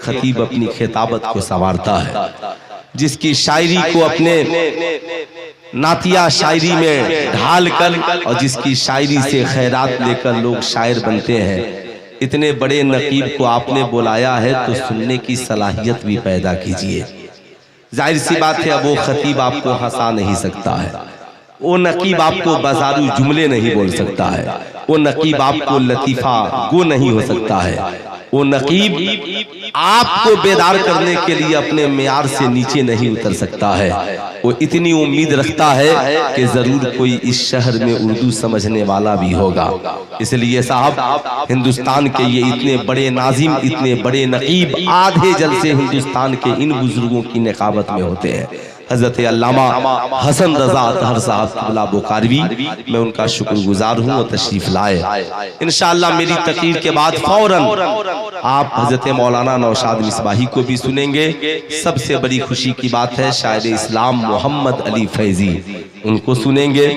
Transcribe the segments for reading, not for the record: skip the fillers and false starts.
खतीब अपनी खिताबत को संवारता है, जिसकी शायरी को अपने नातिया शायरी में ढाल कर और जिसकी शायरी से खैरात लेकर लोग शायर बनते हैं। इतने बड़े नकीब को आपने बुलाया है तो सुनने की सलाहियत भी पैदा कीजिए। जाहिर सी बात है, अब वो खतीब आपको हंसा नहीं सकता है, वो नकीब आपको बाजारू जुमले नहीं बोल सकता है, वो नकीब आपको लतीफा गो नहीं हो सकता है, वो नकीब आपको बेदार करने के लिए अपने मेयार से नीचे नहीं उतर सकता है। वो इतनी उम्मीद रखता है कि जरूर कोई इस शहर में उर्दू समझने वाला भी होगा। इसलिए साहब, हिंदुस्तान के ये इतने बड़े नाजिम, इतने बड़े नकीब आधे जलसे हिंदुस्तान के इन बुजुर्गों की निकाबत में होते हैं। हजरत अल्लामा हसन रजा अतहर साहब क़िबला बुखारवी, मैं उनका शुक्रगुजार हूँ और तशरीफ लाए। इंशाअल्लाह मेरी तकरीर के बाद फौरन आप हजरत मौलाना नौशाद मिसबाही को भी सुनेंगे। सबसे बड़ी खुशी की बात है, शायर इस्लाम मोहम्मद अली फैजी, उनको सुनेंगे।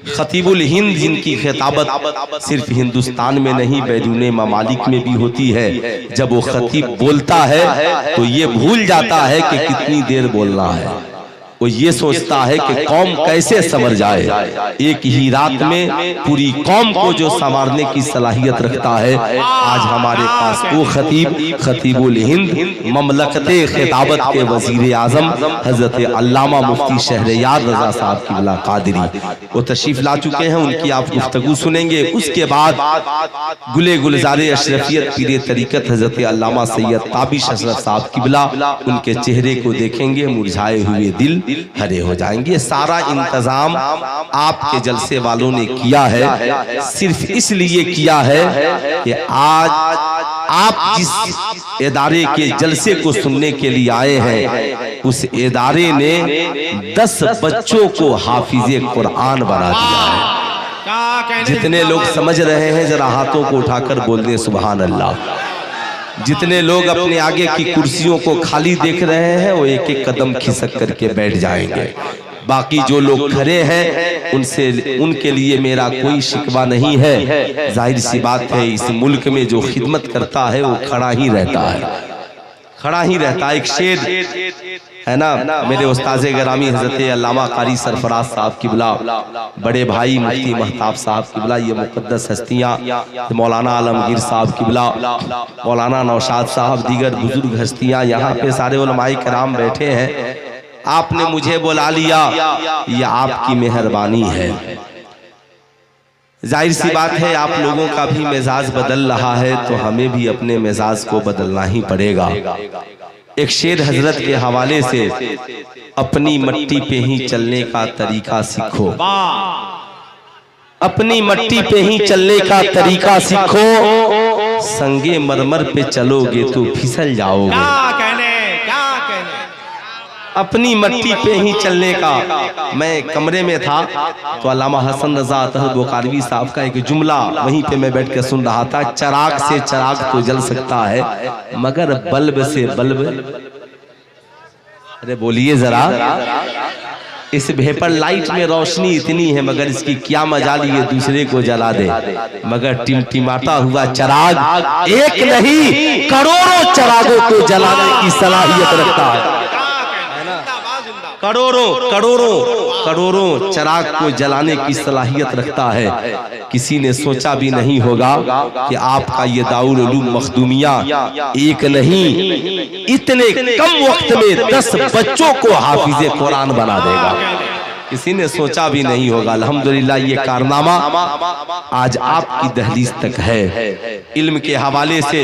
खतीबुल हिंद, जिनकी खिताबत सिर्फ हिंदुस्तान में नहीं बैरून ममालिक में भी होती है। जब वो खतीब बोलता है तो ये भूल जाता है कि कितनी देर बोलना है, वो ये सोचता है कि कौम कैसे संवर जाए। एक ही रात में पूरी कौम को जो संवारने की सलाहियत रखता है, आज हमारे पास वो खतीब, खतीबुल हिंद, ममलकते खिताबत के वजीर आजम हजरत अल्लामा मुफ्ती शहरयार रजा साहब क़िबला कादरी, वो तशरीफ ला चुके हैं। उनकी आप गुफ्तगू सुनेंगे। उसके बाद गुले गुलजारे अशरफियत पीरे तरीकत हजरत अल्लामा सैयद ताबिश अशरफ साहब क़िबला, उनके चेहरे को देखेंगे, मुरझाए हुए दिल हरे हो जाएंगे। सारा इंतजाम आपके जलसे वालों ने किया है, सिर्फ इसलिए किया है कि आज आप जिस इदारे के जलसे को सुनने के लिए आए हैं, उस इदारे ने 10 बच्चों को हाफिजे कुरान बना दिया है। जितने लोग समझ रहे हैं जरा हाथों को उठाकर बोल दें सुभान अल्लाह। जितने लोग अपने आगे की कुर्सियों को खाली देख रहे हैं, वो एक एक कदम खिसक करके बैठ जाएंगे। बाकी जो लोग खड़े हैं, उनसे उनके लिए मेरा कोई शिकवा नहीं है। जाहिर सी बात है, इस मुल्क में जो खिदमत करता है वो खड़ा ही रहता है, खड़ा ही रहता है। एक शेर है ना, मेरे उस्ताद गिरामी हजरत अल्लामा कारी सरफराज साहब क़िबला, बड़े भाई मुफ्ती महताब साहब क़िबला, ये मुक़द्दस हस्तियाँ, मौलाना आलमगीर साहब क़िबला, मौलाना नौशाद साहब, दीगर बुजुर्ग हस्तियाँ, यहाँ पे सारे उलमाए कराम बैठे हैं। आपने मुझे बुला लिया, ये आपकी मेहरबानी है। जाहिर सी बात है, आप लोगों का भी मिजाज बदल रहा है, तो हमें भी अपने मिजाज को बदलना ही पड़ेगा। एक शेर हजरत के हवाले से, अपनी मट्टी पे ही चलने का तरीका सीखो, अपनी मट्टी पे ही चलने का तरीका सीखो, संगे मरमर पे चलोगे तो फिसल जाओगे। अपनी मट्टी पे ही चलने का। मैं कमरे में था तो अल्लामा हसन रजा अतहर बुखारवी साहब का एक जुमला वहीं पे मैं बैठ कर सुन रहा था। चराग से चराग तो जल सकता है, मगर बल्ब से बल्ब, अरे बोलिए जरा, इस वेपर लाइट में रोशनी इतनी है, मगर इसकी क्या मजाल ये दूसरे को जला दे। मगर टिमटिमाता हुआ चराग एक नहीं करोड़ों चरागों को जलाने की सलाहियत रखता है। करोड़ों करोड़ों करोड़ों चराग को जलाने की सलाहियत रखता है। किसी ने सोचा भी नहीं होगा कि आपका ये दाउल उलूम मखदूमिया एक नहीं, इतने कम वक्त में 10 बच्चों को हाफिजे कुरान बना देगा। किसी ने सोचा भी नहीं होगा। अल्हम्दुलिल्लाह ये कारनामा आज आपकी दहलीज तक है। इल्म के हवाले से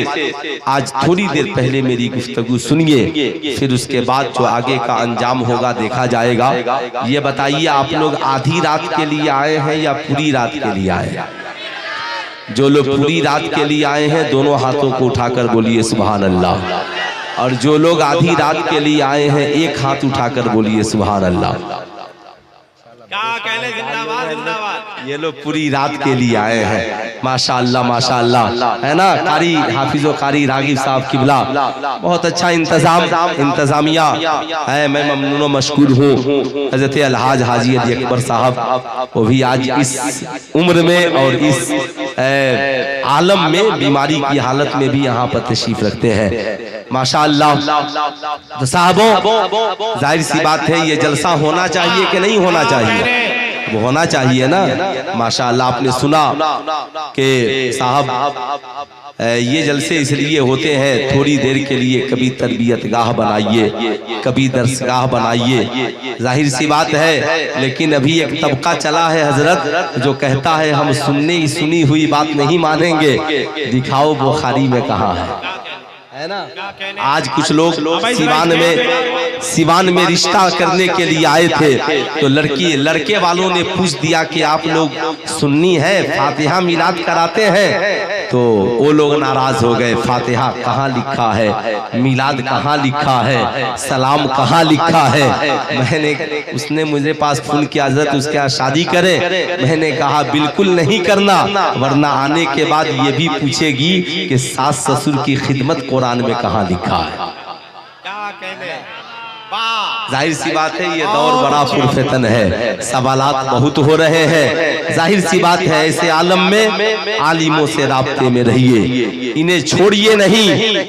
आज थोड़ी देर पहले मेरी गुफ्तगू सुनिए, फिर उसके बाद जो आगे का अंजाम होगा देखा जाएगा। ये बताइए, आप लोग आधी रात के लिए आए हैं या पूरी रात के लिए आए हैं? जो लोग पूरी रात के लिए आए हैं, दोनों हाथों को उठाकर बोलिए सुभान अल्लाह। और जो लोग आधी रात के लिए आए हैं, एक हाथ उठाकर बोलिए सुभान अल्लाह। क्या कहने, जिंदाबाद जिंदाबाद। ये लोग पूरी रात के लिए आए हैं, माशाअल्लाह माशाअल्लाह, है ना। कारी हाफिजो कारी रागिब साहब क़िबला, बहुत अच्छा इंतजामिया है। मैं ममनून व मशकूर हूँ। हजरत अलहाज हाजी अली अकबर साहब, वो भी आज इस उम्र में और इस आलम में बीमारी की हालत में भी यहाँ पर तशरीफ रखते हैं। माशाअल्लाह। तो साहबों, जाहिर सी बात है ये जलसा होना चाहिए कि नहीं होना चाहिए? वो होना चाहिए ना। माशाअल्लाह, आपने सुना कि साहब ये जलसे इसलिए होते हैं थोड़ी देर के लिए, कभी तरबियत गाह बनाइए, कभी दरसगाह बनाइए, जाहिर सी बात है। लेकिन अभी एक तबका चला है हजरत जो कहता है हम सुनी हुई बात नहीं मानेंगे, दिखाओ बुखारी में कहाँ है ना। आज कुछ लोग सिवान में रिश्ता करने के लिए आए थे, तो लड़के वालों ने पूछ दिया कि आप लोग सुन्नी है, फातिहा मिलाद कराते हैं? तो वो लोग नाराज हो गए। फातिहा कहाँ लिखा है, मिलाद कहाँ लिखा है, सलाम कहाँ लिखा है? उसने मुझे पास फोन किया, हजरत उसके यहाँ शादी करें? मैंने कहा बिल्कुल नहीं करना, वरना आने के बाद ये भी पूछेगी कि सास ससुर की खिदमत कुरान में कहाँ लिखा है। जाहिर सी बात है ये दौर बड़ा पुरफितन है, सवालात बहुत हो रहे हैं। जाहिर सी बात है ऐसे आलम में आलिमों से राब्ते में रहिए, इन्हें छोड़िए नहीं।